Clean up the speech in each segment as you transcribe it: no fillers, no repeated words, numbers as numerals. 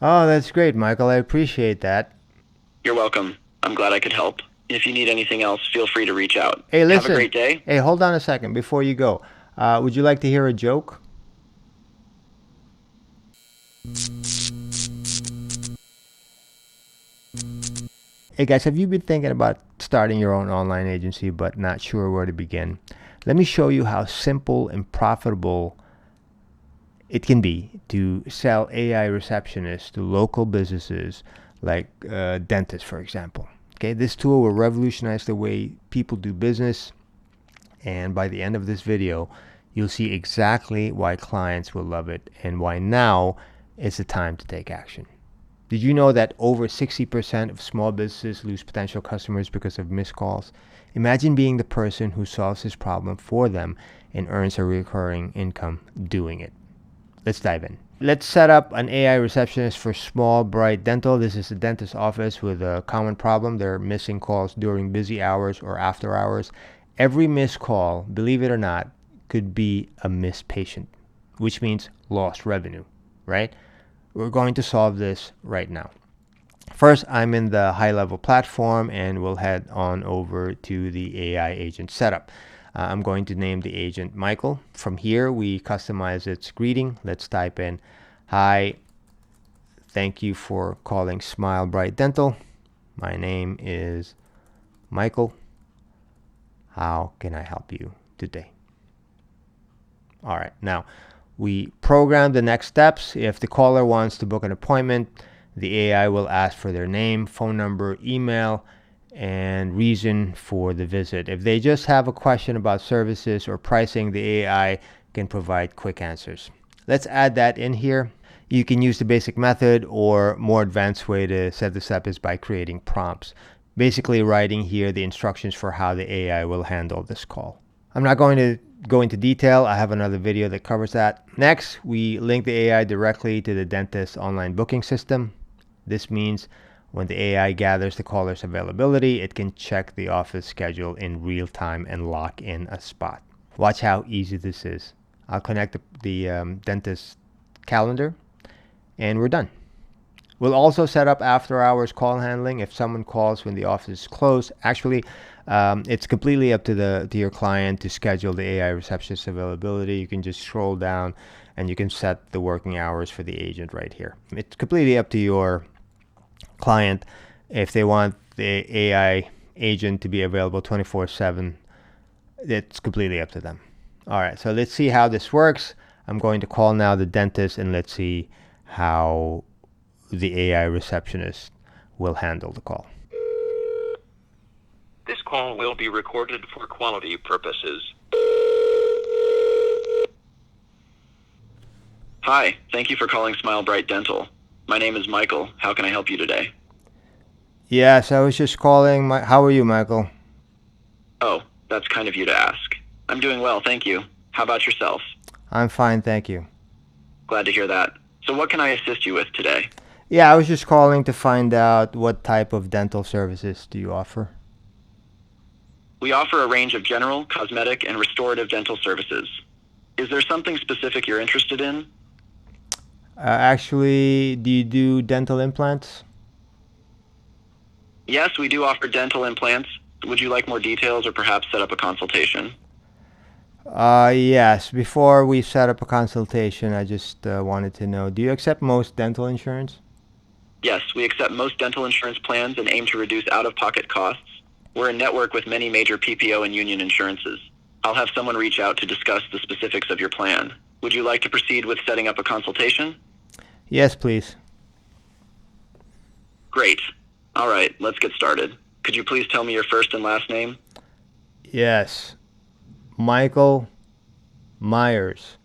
Oh, that's great, Michael. I appreciate that. You're welcome. I'm glad I could help. If you need anything else, feel free to reach out. Hey, Have a listen. great day. Hey, hold on a second before you go. Would you like to hear a joke? Hey, guys, have you been thinking about starting your own online agency but not sure where to begin? Let me show you how simple and profitable it can be to sell AI receptionists to local businesses like dentists, for example. Okay, this tool will revolutionize the way people do business, and by the end of this video, you'll see exactly why clients will love it and why now is the time to take action. Did you know that over 60% of small businesses lose potential customers because of missed calls? Imagine being the person who solves this problem for them and earns a recurring income doing it. Let's dive in. Let's set up an AI receptionist for Small Bright Dental. This is a dentist's office with a common problem. They're missing calls during busy hours or after hours. Every missed call, believe it or not, could be a missed patient, which means lost revenue, right? We're going to solve this right now. First, I'm in the HighLevel platform and we'll head on over to the AI agent setup. I'm going to name the agent Michael. From here, we customize its greeting. Let's type in, "Hi, thank you for calling Smile Bright Dental. My name is Michael. How can I help you today?" All right, now we program the next steps. If the caller wants to book an appointment, the AI will ask for their name, phone number, email, and reason for the visit. If they just have a question about services or pricing, the AI can provide quick answers. Let's add that in here. You can use the basic method, or more advanced way to set this up is by creating prompts. Basically writing here the instructions for how the AI will handle this call. I'm not going to go into detail. I have another video that covers that. Next, we link the AI directly to the dentist's online booking system. This means when the AI gathers the caller's availability, it can check the office schedule in real time and lock in a spot. Watch how easy this is. I'll connect the dentist calendar and we're done. We'll also set up after hours call handling if someone calls when the office is closed. Actually, it's completely up to your client to schedule the AI receptionist availability. You can just scroll down and you can set the working hours for the agent right here. It's completely up to your client if they want the AI agent to be available 24/7. It's completely up to them. All right, so let's see how this works. I'm going to call now the dentist and let's see how the AI receptionist will handle the call. This call will be recorded for quality purposes. Hi, thank you for calling Smile Bright Dental. My name is Michael. How can I help you today? Yes, I was just calling. How are you, Michael? Oh, that's kind of you to ask. I'm doing well, thank you. How about yourself? I'm fine, thank you. Glad to hear that. So what can I assist you with today? Yeah, I was just calling to find out what type of dental services do you offer? We offer a range of general, cosmetic, and restorative dental services. Is there something specific you're interested in? Actually, do you do dental implants? Yes, we do offer dental implants. Would you like more details or perhaps set up a consultation? Yes. Before we set up a consultation, I just wanted to know, do you accept most dental insurance? Yes, we accept most dental insurance plans and aim to reduce out-of-pocket costs. We're a network with many major PPO and union insurances. I'll have someone reach out to discuss the specifics of your plan. Would you like to proceed with setting up a consultation? Yes, please. Great. All right, let's get started. Could you please tell me your first and last name? Yes. Michael Myers.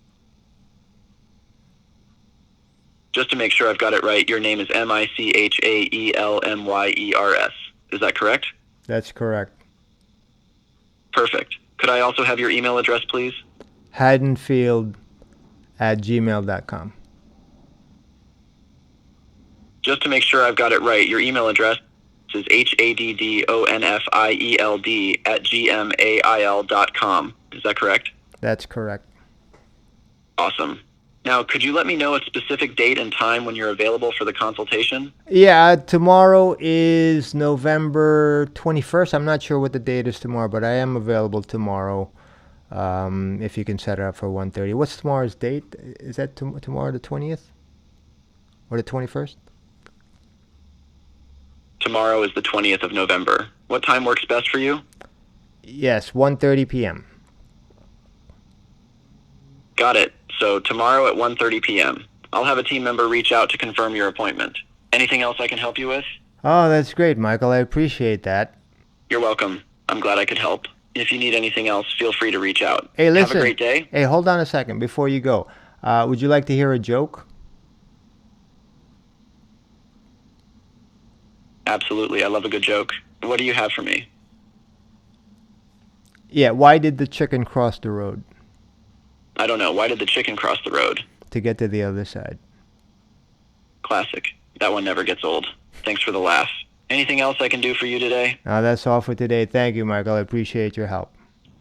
Just to make sure I've got it right, your name is Michaelmyers. Is that correct? That's correct. Perfect. Could I also have your email address, please? Haddonfield@gmail.com. Just to make sure I've got it right, your email address is haddonfield@gmail.com. Is that correct? That's correct. Awesome. Now, could you let me know a specific date and time when you're available for the consultation? Yeah, tomorrow is November 21st. I'm not sure what the date is tomorrow, but I am available tomorrow. If you can set it up for 1:30. What's tomorrow's date? Is that tomorrow the 20th or the 21st? Tomorrow is the 20th of November. What time works best for you? Yes, 1:30 p.m. Got it. So tomorrow at 1:30 p.m. I'll have a team member reach out to confirm your appointment. Anything else I can help you with? Oh, that's great, Michael. I appreciate that. You're welcome. I'm glad I could help. If you need anything else, feel free to reach out. Hey, listen. Have a great day. Hey, hold on a second before you go. Would you like to hear a joke? Absolutely. I love a good joke. What do you have for me? Yeah, why did the chicken cross the road? I don't know. Why did the chicken cross the road? To get to the other side. Classic. That one never gets old. Thanks for the laugh. Anything else I can do for you today? That's all for today. Thank you, Michael. I appreciate your help.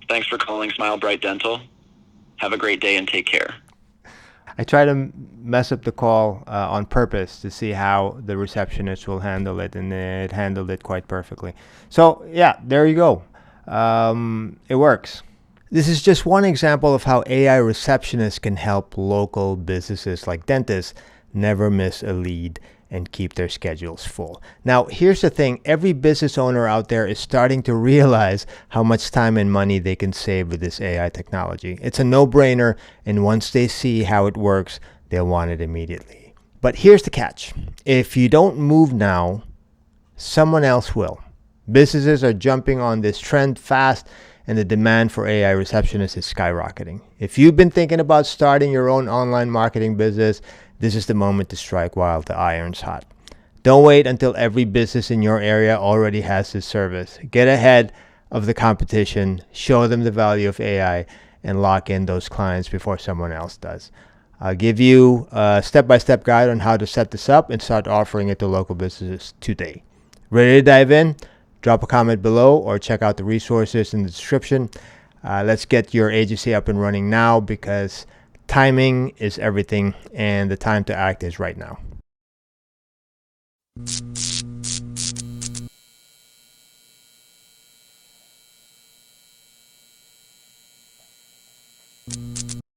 Thanks for calling Smile Bright Dental. Have a great day and take care. I try to mess up the call on purpose to see how the receptionist will handle it, and it handled it quite perfectly. So, yeah, there you go. It works. This is just one example of how AI receptionists can help local businesses like dentists never miss a lead and keep their schedules full. Now, here's the thing. Every business owner out there is starting to realize how much time and money they can save with this AI technology. It's a no-brainer, and once they see how it works, they'll want it immediately. But here's the catch. If you don't move now, someone else will. Businesses are jumping on this trend fast, and the demand for AI receptionists is skyrocketing. If you've been thinking about starting your own online marketing business, this is the moment to strike while the iron's hot. Don't wait until every business in your area already has this service. Get ahead of the competition, show them the value of AI, and lock in those clients before someone else does. I'll give you a step-by-step guide on how to set this up and start offering it to local businesses today. Ready to dive in? Drop a comment below or check out the resources in the description. Let's get your agency up and running now, because timing is everything, and the time to act is right now.